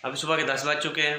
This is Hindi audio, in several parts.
अभी सुबह के 10 बज चुके हैं।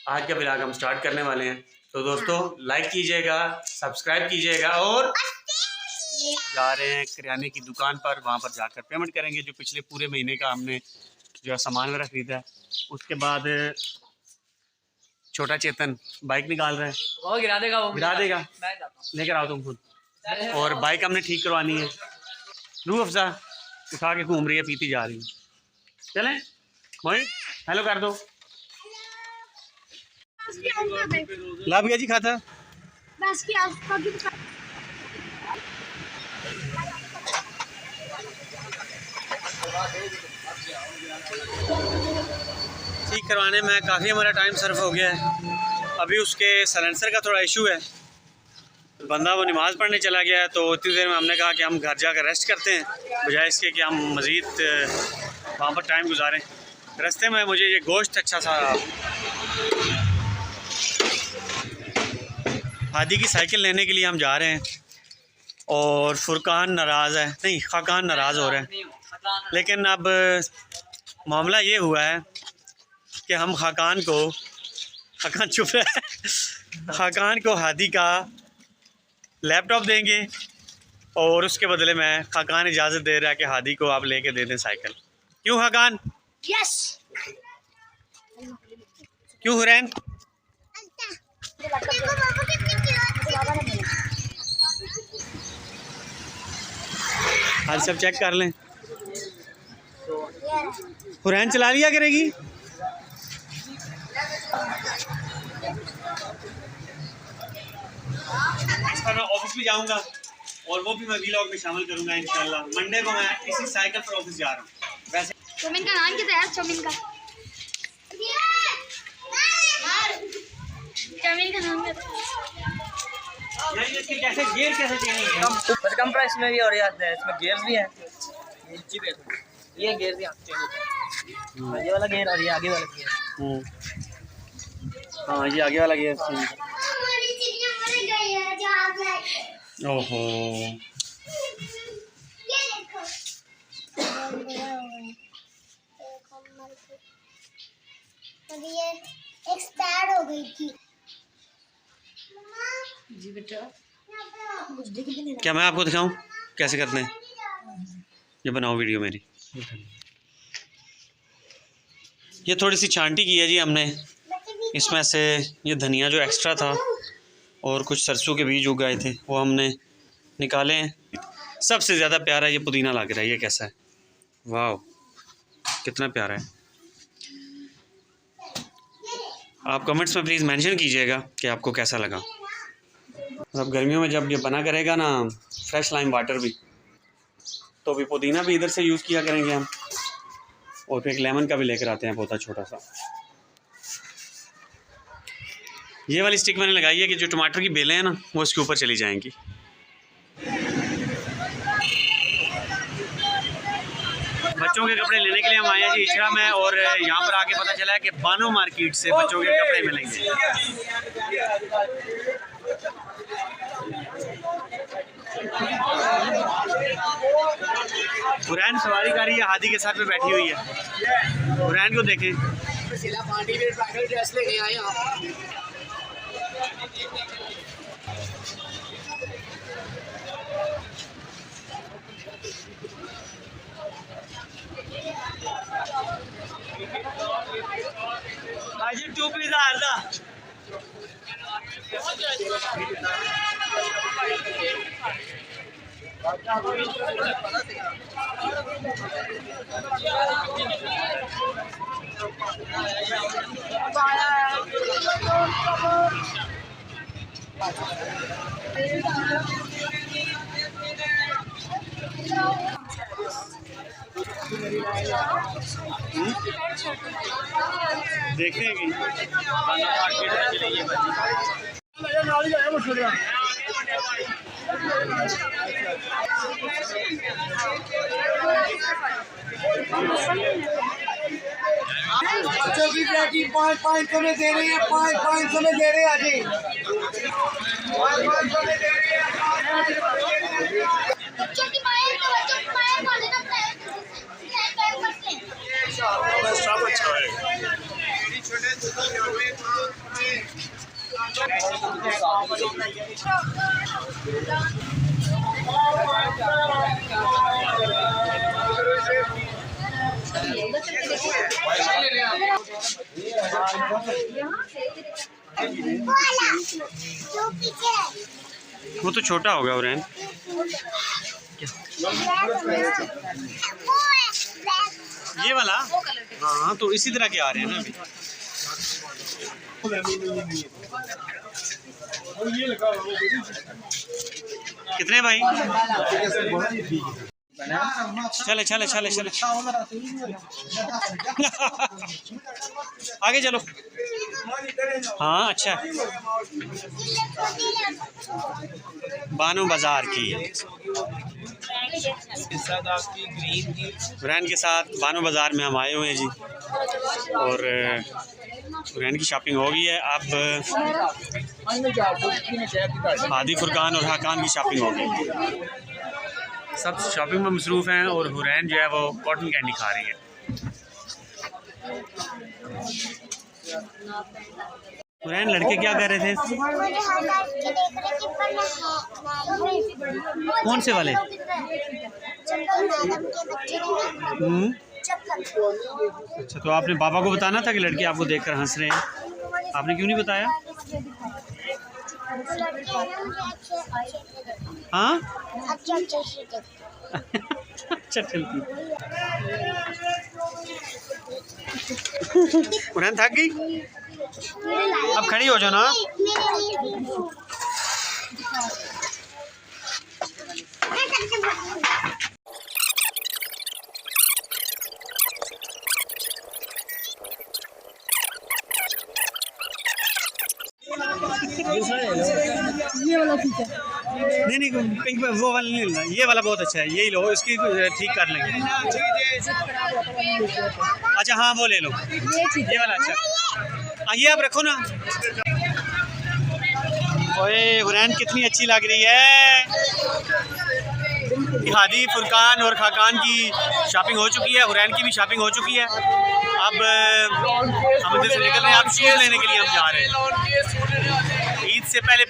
आज का व्लॉग हम स्टार्ट करने वाले हैं। तो दोस्तों लाइक कीजिएगा, सब्सक्राइब कीजिएगा और जा रहे हैं किराने की दुकान पर, वहाँ पर जाकर पेमेंट करेंगे जो पिछले पूरे महीने का हमने जो सामान वगैरह खरीदा है। उसके बाद छोटा चेतन बाइक निकाल रहा है, वो गिरा देगा लेकर आओ तुम खुद। और बाइक हमने ठीक करवानी है। रूह अफ़ज़ा उठा के घूम रही है, पीती जा रही है। चलें मोहित हेलो कर दो। लाभ गया जी खाता ठीक करवाने में काफ़ी हमारा टाइम सर्फ हो गया है। अभी उसके साइलेंसर का थोड़ा इशू है। बंदा वो नमाज़ पढ़ने चला गया है, तो इतनी देर में हमने कहा कि हम घर जाकर रेस्ट करते हैं बजाय इसके कि हम मज़ीद वहाँ पर टाइम गुजारें। रास्ते में मुझे ये गोश्त अच्छा सा, हादी की साइकिल लेने के लिए हम जा रहे हैं और फुरकान नाराज़ है, नहीं खाकान नाराज़ हो रहे हैं। लेकिन अब मामला ये हुआ है कि हम खाकान चुप रहा है खाकान को हादी का लैपटॉप देंगे और उसके बदले में खाकान इजाज़त दे रहा है कि हादी को आप लेके दे दें साइकिल। क्यों खाकान? यस। क्यों हुरैन? आज सब चेक कर लें। हुरैन चला लिया करेगी। मैं ऑफिस भी जाऊंगा और वो भी मैं व्लॉग में शामिल करूंगा इंशाल्लाह। मंडे को मैं इसी साइकिल पर ऑफिस जा रहा हूँ। वैसे चौमिन का नाम क्या है? चौमिन का नाम क्या है? इसके कैसे गियर कैसे चेंज है? कम प्राइस में भी और यार इसमें गियर्स भी हैं। ये गियर भी ये वाला गियर और ये आगे वाला गियर। हाँ ये आगे वाला गियर। ओहो ये एक्सपायर हो गई थी जी बेटा। क्या मैं आपको दिखाऊं कैसे करते हैं? ये बनाओ वीडियो मेरी। ये थोड़ी सी छांटी की है जी हमने। इसमें से ये धनिया जो एक्स्ट्रा था और कुछ सरसों के बीज उगाए थे वो हमने निकाले हैं। सबसे ज़्यादा प्यारा ये पुदीना लग रहा है। ये कैसा है? वाह कितना प्यारा है। आप कमेंट्स में प्लीज़ मेंशन कीजिएगा कि आपको कैसा लगा। अब गर्मियों में जब ये बना करेगा ना फ्रेश लाइम वाटर भी, तो भी पुदीना भी इधर से यूज़ किया करेंगे हम। और फिर एक लेमन का भी लेकर आते हैं पौधा छोटा सा। ये वाली स्टिक मैंने लगाई है कि जो टमाटर की बेलें हैं ना वो इसके ऊपर चली जाएंगी। बच्चों के कपड़े लेने के लिए हम आए हैं जी इचरा में, और यहाँ पर आके पता चला है कि बानो मार्केट से बच्चों के कपड़े मिलेंगे। हुरैन सवारी कर रही है, हादी के साथ में बैठी हुई है। हुरैन को देखें। भाजी 2 पिज़्ज़ा अर्धा। देखेंगे बच्चों की प्लेटी 500 में दे रही है, 500 में दे रहे हैं अभी 500 में दे रही है। बच्चों की मायर वाले ना अच्छा है। जो पीछे है वो तो छोटा होगा हुरैन। ये वाला हाँ, तो इसी तरह के आ रहे हैं ना अभी। कितने भाई? चले चले चले चले आगे चलो। हाँ अच्छा, बानो बाजार की हुरैन के साथ बानो बाजार में हम आए हुए हैं जी, और हुरैन की शॉपिंग हो गई है। अब हादी, फुरकान और हाकान की शॉपिंग हो गई। सब शॉपिंग में मसरूफ़ हैं और हुरैन जो है वो कॉटन कैंडी खा रही है। हुरैन लड़के क्या कर रहे थे? कौन से वाले? अच्छा, तो आपने पापा को बताना था कि लड़के आपको देखकर हंस रहे हैं, आपने क्यों नहीं बताया? हाँ अच्छा चलती। हुरैन थक गई, अब खड़ी हो जाओ ना। ये वाला ठीक है। नहीं पिंक वो वाला नहीं लेना, ये वाला बहुत अच्छा है, यही लो, इसकी ठीक कर लेंगे। अच्छा हाँ वो ले लो, ये वाला अच्छा। ये आप रखो ना। ओए हुरैन कितनी अच्छी लग रही है। हादी, फुरकान और खाकान की शॉपिंग हो चुकी है, हुरैन की भी शॉपिंग हो चुकी है। अब हम इधर से निकल रहे हैं, अब शूज़ लेने के लिए हम जा रहे हैं। ईद से पहले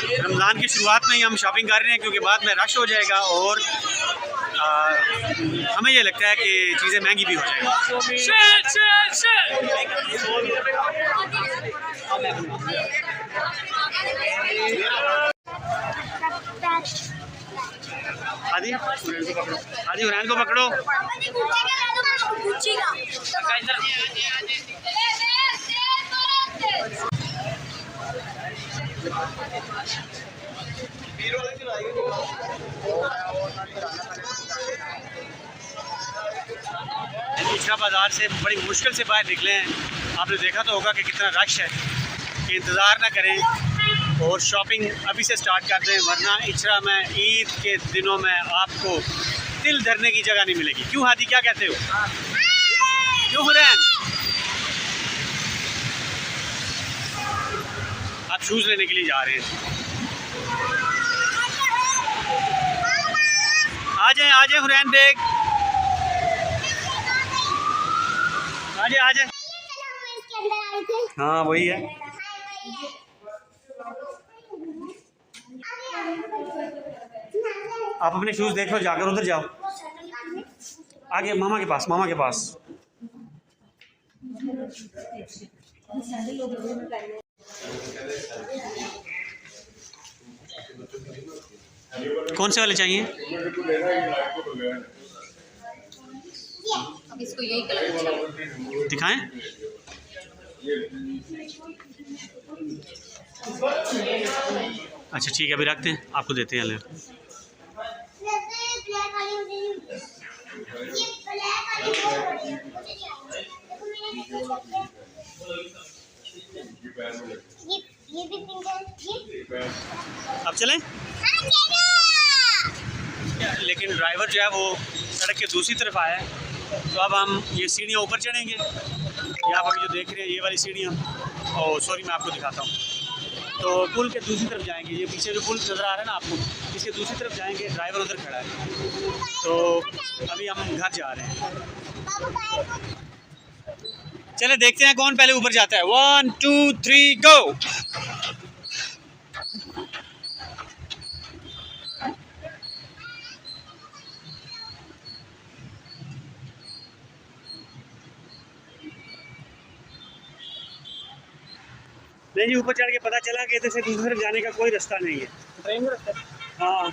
रमज़ान की शुरुआत में ही हम शॉपिंग कर रहे हैं, क्योंकि बाद में रश हो जाएगा और हमें ये लगता है कि चीज़ें महंगी भी हो जाएंगी। आदि हुरैन को पकड़ो। इचरा बाज़ार से बड़ी मुश्किल से बाहर निकले हैं। आपने देखा तो होगा कि कितना रश है, कि इंतज़ार ना करें और शॉपिंग अभी से स्टार्ट कर दें, वरना इचरा में ईद के दिनों में आपको दिल धरने की जगह नहीं मिलेगी। क्यों हादी, क्या कहते हो? क्यों हुरैन? आप शूज़ लेने के लिए जा रहे हैं। आ जाए हुरैन, देख आ जाए। हाँ वही है। आप अपने शूज़ देखो, जाकर उधर जाओ, आगे मामा के पास, मामा के पास। कौन से वाले चाहिए? इसको यही कलर अच्छा लगा। दिखाएं। अच्छा ठीक है, अभी रखते हैं, आपको देते हैं। अब चलें? लेकिन ड्राइवर जो है वो सड़क के दूसरी तरफ आया है, तो अब हम ये सीढ़ियाँ ऊपर चढ़ेंगे। ये आप अभी जो देख रहे हैं, ये वाली सीढ़ियाँ, और सॉरी मैं आपको दिखाता हूँ। तो पुल के दूसरी तरफ जाएंगे, ये पीछे जो पुल नज़र आ रहा है ना आपको, इसके दूसरी तरफ जाएंगे। ड्राइवर उधर खड़ा है, तो अभी हम घर जा रहे हैं। चले देखते हैं कौन पहले ऊपर जाता है। 1 2 3 गो। नहीं जी, ऊपर चढ़ के पता चला कि इधर से दूसरी तरफ जाने का कोई रास्ता नहीं है। ट्रेन में रखते हैं। हाँ,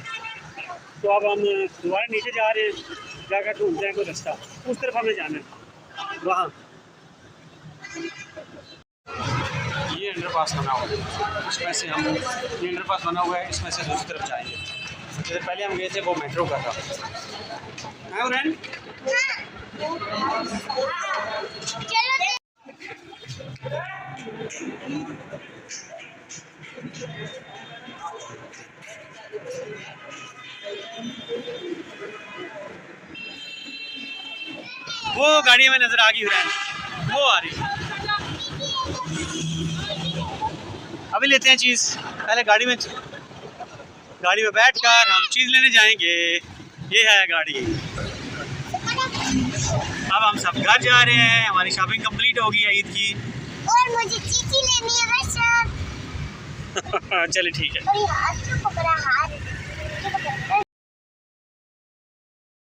तो अब हम दोबारा नीचे जा रहे हैं, जाकर ढूंढते हैं कोई रास्ता, उस तरफ हमें जाना है वहाँ। ये अंडरपास बना हुआ है, इसमें से हम, ये अंडरपास बना हुआ है, इसमें से दूसरी तरफ जाएंगे। जैसे पहले हम गए थे वो मेट्रो का था। है उरैन? चलो वो गाड़ी में नजर आ गई उरैन, वो आ रही। अभी लेते हैं चीज़, पहले गाड़ी में बैठकर हम चीज़ लेने जाएंगे। ये है गाड़ी। अब हम सब घर जा रहे हैं, हमारी शॉपिंग कंप्लीट हो गई है ईद की। और मुझे चीची लेनी है बस। चलिए ठीक है। और ये हाथ क्यों पकड़ा, हाथ क्यों पकड़ा?